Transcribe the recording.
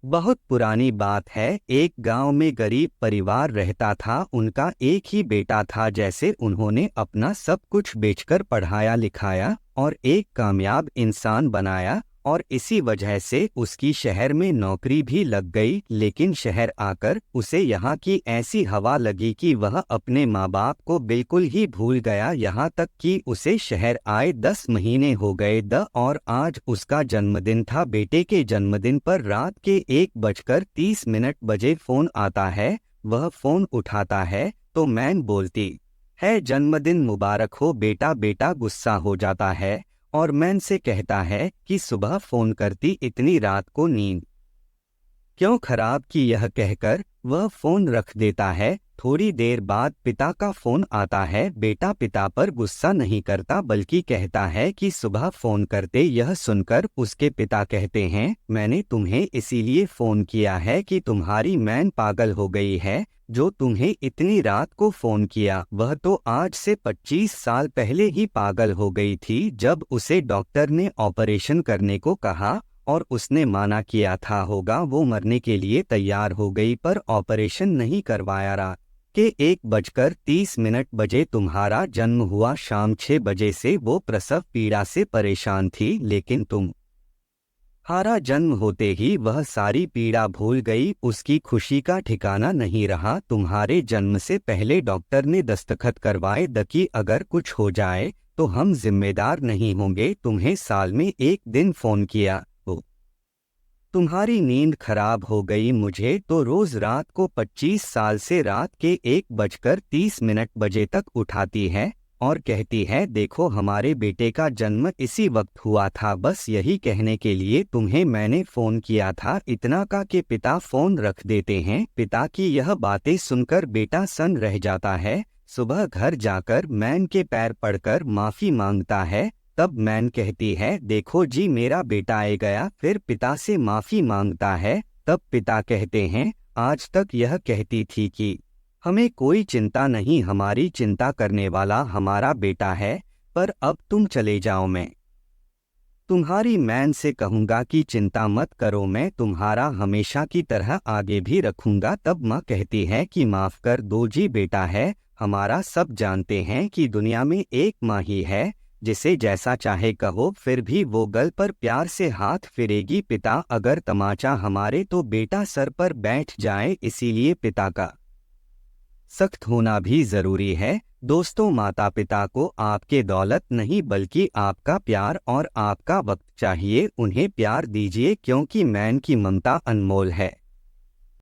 बहुत पुरानी बात है। एक गांव में गरीब परिवार रहता था। उनका एक ही बेटा था। जैसे उन्होंने अपना सब कुछ बेचकर पढ़ाया लिखाया और एक कामयाब इंसान बनाया, और इसी वजह से उसकी शहर में नौकरी भी लग गई। लेकिन शहर आकर उसे यहाँ की ऐसी हवा लगी कि वह अपने माँ बाप को बिल्कुल ही भूल गया। यहाँ तक कि उसे शहर आए 10 महीने हो गए और आज उसका जन्मदिन था। बेटे के जन्मदिन पर रात के 1:30 बजे फोन आता है। वह फोन उठाता है तो मैन बोलती है, जन्मदिन मुबारक हो बेटा। बेटा गुस्सा हो जाता है और मैन से कहता है कि सुबह फोन करती, इतनी रात को नींद क्यों खराब की। यह कहकर वह फोन रख देता है। थोड़ी देर बाद पिता का फोन आता है। बेटा पिता पर गुस्सा नहीं करता बल्कि कहता है कि सुबह फोन करते। यह सुनकर उसके पिता कहते हैं, मैंने तुम्हें इसीलिए फोन किया है कि तुम्हारी मैन पागल हो गई है जो तुम्हें इतनी रात को फोन किया। वह तो आज से 25 साल पहले ही पागल हो गई थी जब उसे डॉक्टर ने ऑपरेशन करने को कहा और उसने माना किया था। होगा वो मरने के लिए तैयार हो गई पर ऑपरेशन नहीं करवाया। रात के 1:30 बजे तुम्हारा जन्म हुआ। शाम 6 बजे से वो प्रसव पीड़ा से परेशान थी, लेकिन तुम्हारा जन्म होते ही वह सारी पीड़ा भूल गई। उसकी खुशी का ठिकाना नहीं रहा। तुम्हारे जन्म से पहले डॉक्टर ने दस्तखत करवाए कि अगर कुछ हो जाए तो हम जिम्मेदार नहीं होंगे। तुम्हें साल में एक दिन फोन किया तो तुम्हारी नींद खराब हो गई। मुझे तो रोज रात को 25 साल से रात के 1:30 बजे तक उठाती है और कहती है, देखो हमारे बेटे का जन्म इसी वक्त हुआ था। बस यही कहने के लिए तुम्हें मैंने फोन किया था। इतना का कि पिता फोन रख देते हैं। पिता की यह बातें सुनकर बेटा सन्न रह जाता है। सुबह घर जाकर मैन के पैर पड़कर माफी मांगता है। तब मैन कहती है, देखो जी मेरा बेटा आ गया। फिर पिता से माफी मांगता है। तब पिता कहते हैं, आज तक यह कहती थी कि हमें कोई चिंता नहीं, हमारी चिंता करने वाला हमारा बेटा है। पर अब तुम चले जाओ, मैं तुम्हारी मैन से कहूंगा कि चिंता मत करो, मैं तुम्हारा हमेशा की तरह आगे भी रखूंगा। तब माँ कहती है कि माफ कर दो जी बेटा है हमारा। सब जानते हैं कि दुनिया में एक माँ ही है जिसे जैसा चाहे कहो, फिर भी वो गल पर प्यार से हाथ फिरेगी। पिता अगर तमाचा हमारे तो बेटा सर पर बैठ जाए, इसीलिए पिता का सख्त होना भी जरूरी है। दोस्तों, माता पिता को आपके दौलत नहीं बल्कि आपका प्यार और आपका वक्त चाहिए। उन्हें प्यार दीजिए क्योंकि मैन की ममता अनमोल है।